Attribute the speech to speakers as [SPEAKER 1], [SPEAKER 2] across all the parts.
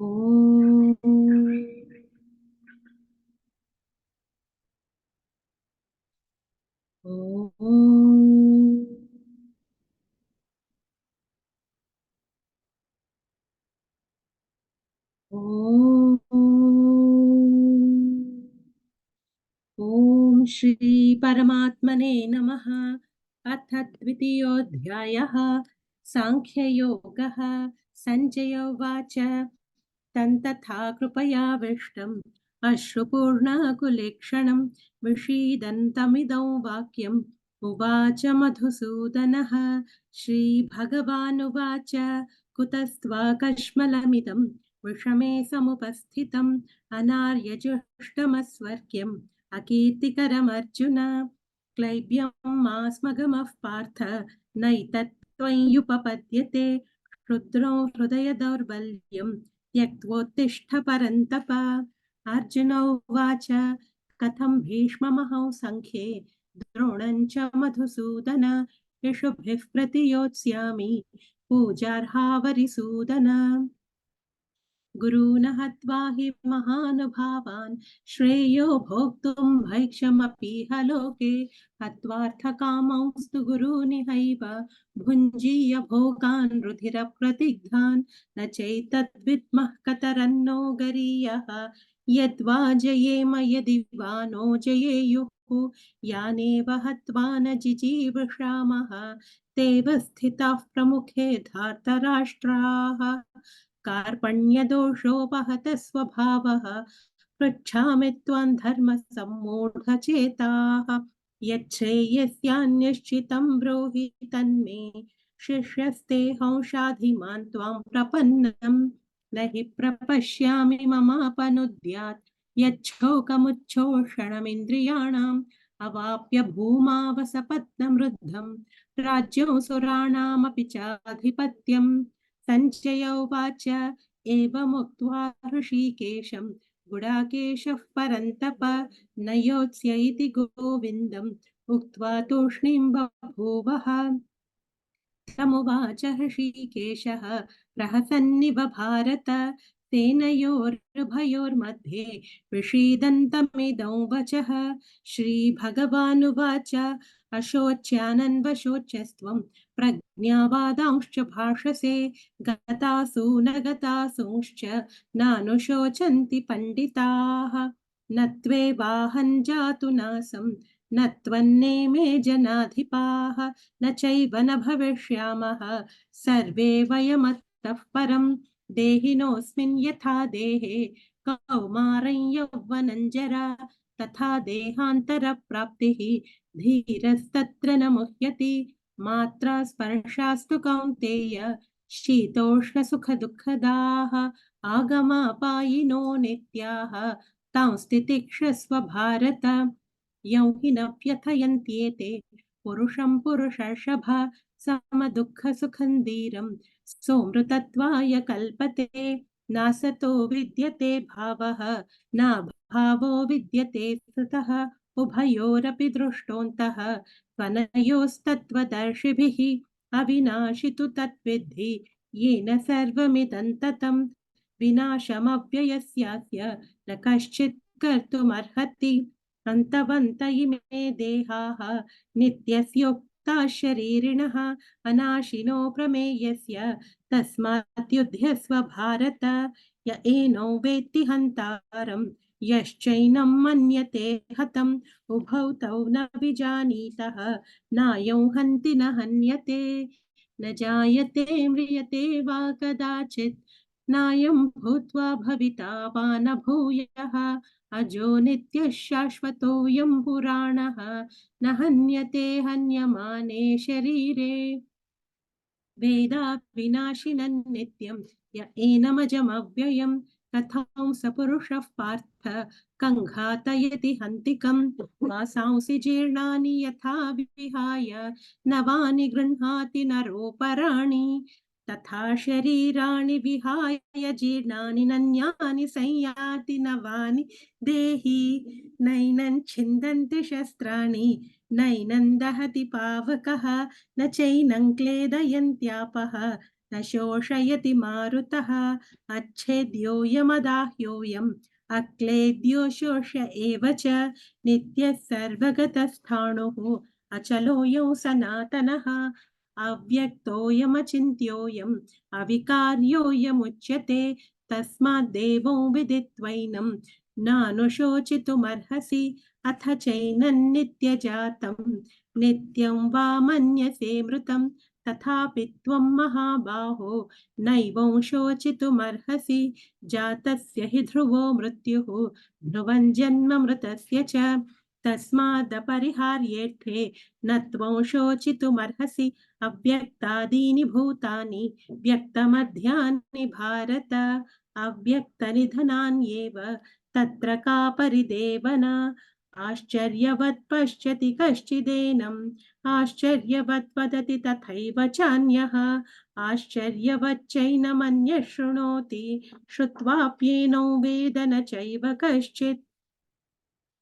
[SPEAKER 1] ॐ ॐ श्री परमात्मने नमः। अथ द्वितीयोऽध्यायः सांख्ययोगः। सञ्जय उवाच तन्तथा कृपयाविष्टम् अश्रुपूर्णाकुलेक्षणं विषीदन्तमिदं वाक्यम् उवाच मधुसूदनः। श्रीभगवानुवाच कुतस्त्वाकश्मलमिदं विषमे समुपस्थितम् अनार्यजुष्टमस्वर्ग्यम् अकीर्तिकरमर्जुन। क्लैब्यं मास्मगमः पार्थ नैतत्त्वय्युपपद्यते। रुद्रो हृदय दौर्बल्यं त्यक्त्वोत्तिष्ठ परन्तप। अर्जुन उवाच कथं भीष्ममहं सङ्ख्ये द्रोणं च मधुसूदन यशुभिः प्रतियोत्स्यामि पूजार्हा वरिसूदन। गुरून् हत्वा हि महानुभावान् श्रेयो भोक्तुं भैक्षमपीह लोके। हत्वार्थकामंस्तु गुरूनिहैव भुञ्जीय भोगान् रुधिरप्रतिग्धान् न चैतद्विद्मः कतरन्नो गरीयः। यद्वा जयेम यदि वा नो जयेयुः यानेव हत्वा न जिजीविषामः तेव स्थिताः प्रमुखे धार्तराष्ट्राः। कार्पण्यदोषोपहत स्वभावः पृच्छामि त्वां धर्मसम्मूढचेताः। यच्छ्रेयस्यान्निश्चितं ब्रूहि तन्मे शिष्यस्तेऽहंशाधिमान् त्वां प्रपन्नम्। न हि प्रपश्यामि ममापनुद्यात् यच्छोकमुच्छोषणमिन्द्रियाणाम् अवाप्य भूमावसपत्नमृद्धम् राज्यं सुराणामपि चाधिपत्यम्। सञ्जय उवाच एवमुक्त्वा ऋषिकेशं गुडाकेशः परन्तप न योत्स्य इति गोविन्दम् उक्त्वा तूष्णीं बभूवः। तमुवाच ऋषिकेशः प्रहसन्निव भारत सेनयोरुभयोर्मध्ये विषीदन्तमिदं वचः। श्रीभगवानुवाच अशोच्यानन्वशोच्यस्त्वं प्रज्ञावादांश्च भाषसे गतासु न गतासूंश्च नानुशोचन्ति पण्डिताः। न त्वेवाहं जातु नासं न त्वन्नेमे जनाधिपाः न चैव न भविष्यामः सर्वे वयमतः परम्। देहिनोऽस्मिन् यथा देहे कौमारं यौवनं जरा तथा देहान्तरप्राप्तिः धीरस्तत्र न मुह्यति। मात्रा स्पर्शास्तु कौन्तेय शीतोष्णसुखदुःखदाः आगमापायिनो नित्याः तांस्तितिक्षस्व भारत। यौ हि न व्यथयन्त्येते पुरुषं पुरुषर्षभ समदुःखसुखं धीरं सोऽमृतत्वाय कल्पते। नासतो विद्यते भावः नाभावो विद्यते स्थितः उभयोरपि दृष्टोऽन्तः त्वनयोस्तत्त्वदर्शिभिः। अविनाशि तु तत्विद्धि येन सर्वमिदं ततं विनाशमव्ययस्यास्य न कश्चित् कर्तुमर्हति। अन्तवन्त इमे देहाः नित्यस्योक्ता शरीरिणः अनाशिनो प्रमेयस्य तस्मात् युध्यस्व भारत। य एनो वेत्ति हन्तारं यश्चैनं मन्यते हतम् उभौ तौ न विजानीतः नायौ हन्ति न हन्यते। न जायते म्रियते वा कदाचित् नायं भूत्वा भविता वा न भूयः। अजो नित्यः शाश्वतोऽयं पुराणः न हन्यते हन्यमाने शरीरे। वेदाविनाशिनं नित्यं य एनमजमव्ययं कथं स पुरुषः पार्थ कङ्घातयति हन्तिकं। वासांसि जीर्णानि यथा विहाय नवानि गृह्णाति नरोपराणि तथा शरीराणि विहाय जीर्णानि नन्यानि संयाति नवानि देहि। नैनं छिन्दन्ति शस्त्राणि नैनं दहति पावकः न चैनं क्लेदयन्त्यापः न शोषयति मारुतः अच्छेद्योऽयमदाह्योऽयम् अक्लेद्यो शोष्य एव च नित्यः सर्वगतस्थाणुः अचलोऽयं सनातनः अव्यक्तोऽयमचिन्त्योऽयम् अविकार्योऽयमुच्यते तस्माद्देवो विदित्वैनं नानुशोचितुमर्हसि अथ चैनं नित्यजातं नित्यं वा मन्यसे मृतं तथापि त्वं महाबाहो नैवं शोचितुमर्हसि जातस्य हि ध्रुवो मृत्युः ध्रुवं जन्म मृतस्य च तस्मादपरिहार्येऽर्थे न त्वं शोचितुमर्हसि अव्यक्तादीनि भूतानि व्यक्तमध्यानि भारत अव्यक्तनिधनान्येव तत्र का परिदेवना आश्चर्यवत् पश्यति कश्चिदेनम् आश्चर्यवत् वदति तथैव चान्यः आश्चर्यवच्चैनमन्यः शृणोति श्रुत्वाप्येनौ वेद न चैव कश्चित्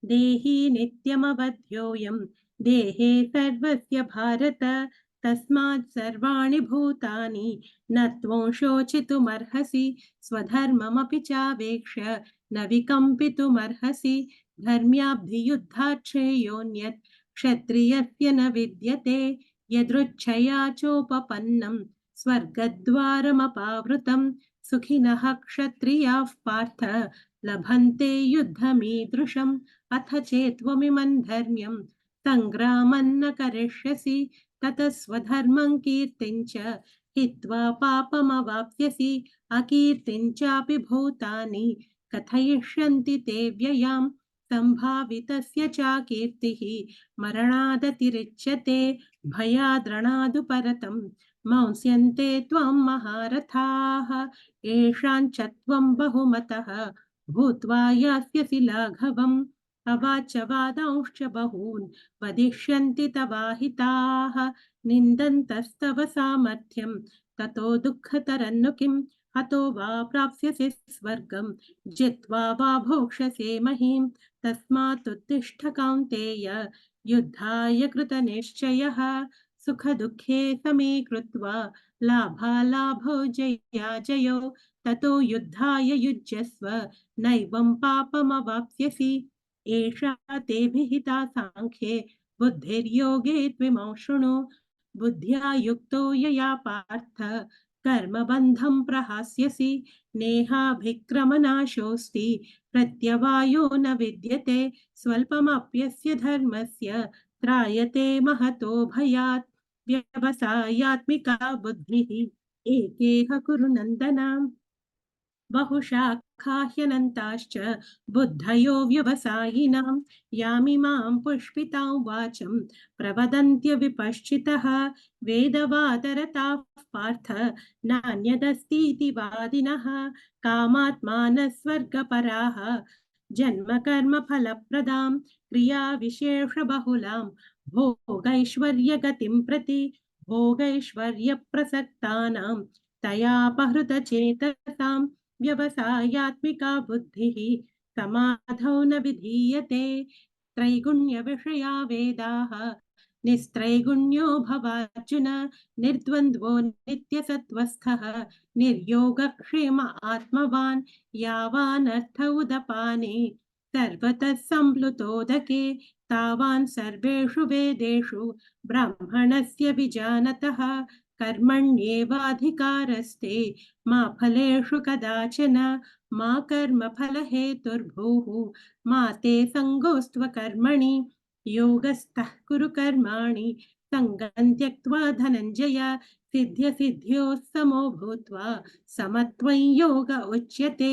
[SPEAKER 1] देहि नित्यमवध्योऽयं देहे सर्वस्य भारत तस्मात् सर्वाणि भूतानि न त्वं शोचितुमर्हसि स्वधर्ममपि चावेक्ष्य न विकम्पितुमर्हसि धर्म्याब्धियुद्धात् श्रेयोऽन्यत् क्षत्रियस्य न विद्यते यदृच्छया चोपपन्नं स्वर्गद्वारमपावृतं सुखिनः क्षत्रियाः पार्थ लभन्ते युद्धमीदृशम् अथ चेत्त्वमिमं धर्म्यं सङ्ग्रामं न करिष्यसि ततः स्वधर्मं कीर्तिं च हित्वा पापमवाप्स्यसि अकीर्तिं चापि भूतानि कथयिष्यन्ति ते व्ययां सम्भावितस्य चाकीर्तिः मरणादतिरिच्यते भयाद्रणादुपरतं मंस्यन्ते त्वं महारथाः येषां च त्वं बहुमतः भूत्वा यास्यसि लाघवम् अवाच वादांश्च बहून् वदिष्यन्ति तवाहिताः निन्दन्तस्तव सामर्थ्यं ततो दुःखतरन्नु किम् हतो वा प्राप्स्यसि स्वर्गं जित्वा वा भोक्ष्यसे महीम् तस्मात् उत्तिष्ठ कौन्तेय युद्धाय कृतनिश्चयः सुखदुःखे समे कृत्वा लाभालाभौ जयाजयो ततो युद्धाय युज्यस्व नैवं पापमवाप्स्यसि एषा ते विहिता साङ्ख्ये बुद्धिर्योगे त्विमं शृणु बुद्ध्या युक्तो यया पार्थ कर्मबन्धं प्रहास्यसि नेहाभिक्रमनाशोऽस्ति प्रत्यवायो न विद्यते स्वल्पमप्यस्य धर्मस्य त्रायते महतो भयात् व्यवसायात्मिका बुद्धिः एकेह कुरु नन्दन बहुशाखाह्यनन्ताश्च बुद्धयो व्यवसायिनां यामिमां पुष्पितां वाचं प्रवदन्त्य विपश्चितः वेदवादरताः पार्थ नान्यदस्तीति वादिनः कामात्मानः स्वर्गपराः जन्मकर्मफलप्रदां क्रियाविशेषबहुलां भोगैश्वर्यगतिं प्रति भोगैश्वर्यप्रसक्तानां तयापहृतचेतसां व्यवसायात्मिका बुद्धिः समाधौ न विधीयते त्रैगुण्यविषया वेदाः निस्त्रैगुण्यो भवार्जुन निर्द्वन्द्वो नित्यसत्त्वस्थः निर्योगक्षेम आत्मवान् यावानर्थ उदपाने सर्वतः सम्प्लुतोदके तावान् सर्वेषु वेदेषु ब्राह्मणस्य विजानतः कर्मण्येवाधिकारस्ते मा फलेषु कदाचन मा कर्मफलहेतुर्भूः मा ते सङ्गोऽस्त्वकर्मणि योगस्थः कुरु कर्माणि सङ्गं त्यक्त्वा धनञ्जय सिद्ध्यसिद्ध्योः समो भूत्वा समत्वं योग उच्यते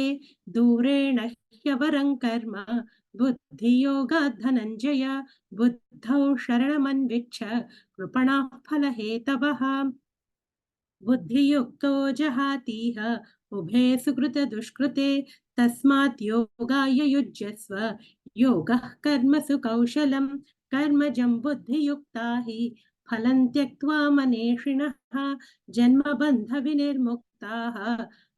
[SPEAKER 1] दूरेण ह्यवरं कर्म बुद्धियोगात् धनञ्जय बुद्धौ शरणमन्विच्छ कृपणाः फलहेतवः बुद्धियुक्तो जहातीह उभे सुकृत दुष्कृते तस्मात् योगाय युज्यस्व योगः कर्मसु कौशलं कर्मजं बुद्धियुक्ता हि फलं त्यक्त्वा मनीषिणः जन्मबन्धविनिर्मुक्ताः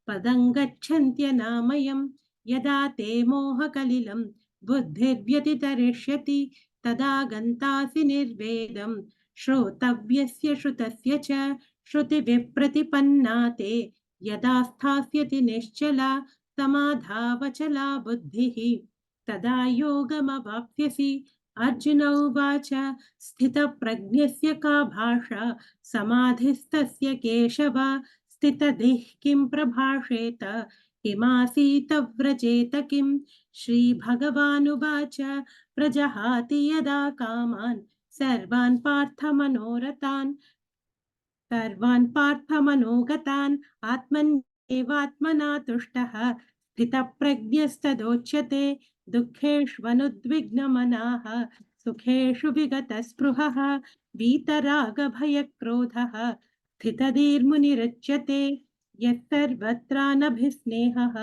[SPEAKER 1] पदं गच्छन्त्यनामयम् यदा ते मोहकलिलं बुद्धिर्व्यतितरिष्यति तदा गन्तासि निर्वेदं श्रोतव्यस्य श्रुतस्य च श्रुतिविप्रतिपन्ना ते यदा स्थास्यति निश्चला समाधावचला बुद्धिः तदा योगमवाप्स्यसि। अर्जुन उवाच स्थितप्रज्ञस्य का भाषा समाधिस्तस्य केशव स्थितधिः किं प्रभाषेत किमासीत व्रजेत किम्। श्रीभगवानुवाच प्रजहाति यदा कामान् सर्वान् पार्थमनोगतान् आत्मन्येवात्मना तुष्टः स्थितप्रज्ञस्तदोच्यते। दुःखेष्वनुद्विग्नमनाः सुखेषु विगतस्पृहः वीतरागभयक्रोधः स्थितधीर्मुनिरुच्यते। यः सर्वत्रानभिस्नेहः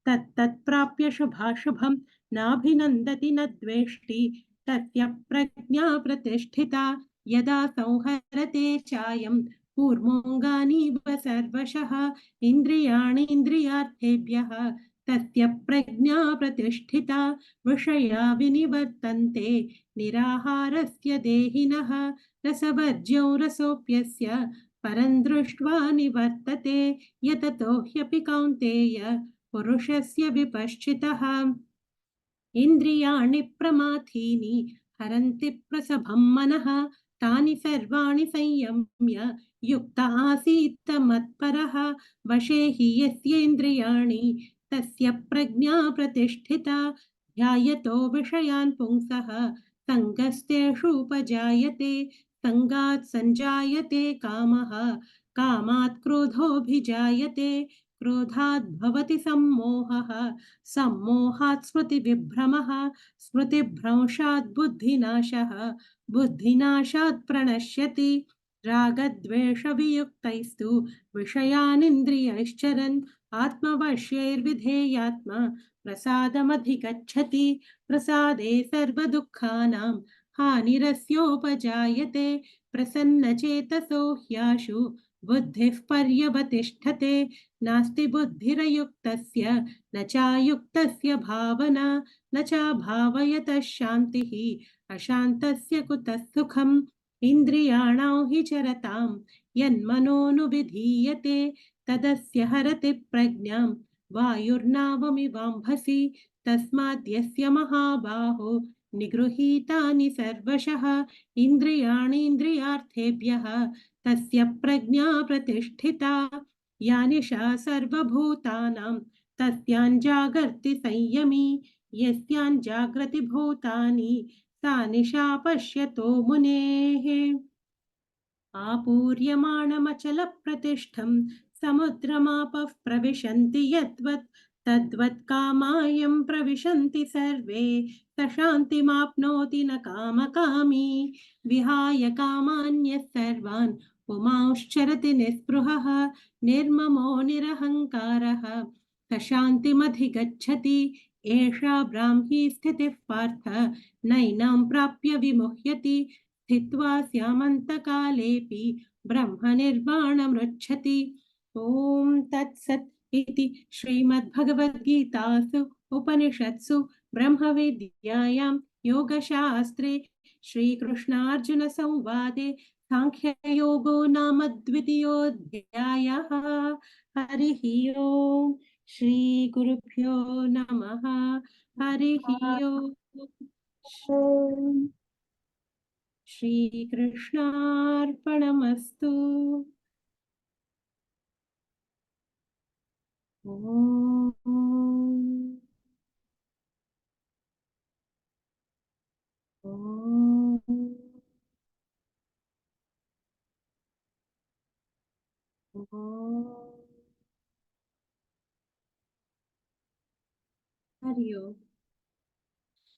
[SPEAKER 1] तत्तत्प्राप्य शुभाशुभं नाभिनन्दति न द्वेष्टि तस्य प्रज्ञा प्रतिष्ठिता। यदा संहरते चायं कूर्मोऽङ्गानीव सर्वशः इन्द्रियाणीन्द्रियार्थेभ्यः तस्य प्रज्ञा प्रतिष्ठिता। विषया विनिवर्तन्ते निराहारस्य देहिनः रसवर्ज्यो रसोऽप्यस्य परं दृष्ट्वा निवर्तते। यततो ह्यपि कौन्तेय पुरुषस्य विपश्चितः इन्द्रियाणि प्रमाथीनि हरन्ति प्रसभं मनः तानि सर्वाणि संयम्य युक्त आसीत् मत्परः। वशे हि यस्येन्द्रियाणि तस्य प्रज्ञा प्रतिष्ठिता। ध्यायतो विषयान् पुंसः सङ्गस्तेषूपजायते सङ्गात् सञ्जायते कामः कामात् क्रोधोऽभिजायते क्रोधात् भवति सम्मोहः सम्मोहात् स्मृतिविभ्रमः स्मृतिभ्रंशात् बुद्धिनाशः बुद्धिनाशात् प्रणश्यति। रागद्वेषवियुक्तैस्तु विषयानिन्द्रियैश्चरन् आत्मवश्यैर्विधेयात्मा प्रसादमधिगच्छति। प्रसादे सर्वदुःखानां हानिरस्योपजायते प्रसन्नचेतसो ह्याशु बुद्धिः पर्यवतिष्ठते। नास्ति बुद्धिरयुक्तस्य न चायुक्तस्य भावना न चाभावयतः शान्तिः अशान्तस्य कुतः सुखम्। इन्द्रियाणां हि चरतां यन्मनोनुविधीयते तदस्य हरति प्रज्ञां वायुर्नावमिवाम्भसि। तस्माद्यस्य महाबाहो निगृहीतानि सर्वशः इन्द्रियाणीन्द्रियार्थेभ्यः तस्य प्रज्ञा प्रतिष्ठिता। या निशा सर्वभूतानां तस्याञ्जागर्ति संयमी यस्याञ्जाग्रति भूतानि सा निशा पश्यतो मुनेः। आपूर्यमाणमचलप्रतिष्ठं समुद्रमापः प्रविशन्ति यद्वत् तद्वत् कामायं प्रविशन्ति सर्वे स शान्तिमाप्नोति न कामकामी। विहाय कामान्यः सर्वान् पुमांश्चरति निःस्पृहः निर्ममो निरहङ्कारः स शान्तिमधिगच्छति। एषा ब्राह्मी स्थितिः पार्थ नैनां प्राप्य विमुह्यति स्थित्वा स्यामन्तकालेऽपि ब्रह्मनिर्वाणमृच्छति। ॐ तत्सत् इति श्रीमद्भगवद्गीतासु उपनिषत्सु ब्रह्मविद्यायां योगशास्त्रे श्रीकृष्णार्जुनसंवादे साङ्ख्ययोगो नाम द्वितीयोऽध्यायः। हरिः ओम् श्रीगुरुभ्यो नमः। हरिः ओम् श्रीकृष्णार्पणमस्तु। ॐ हरि ओम्।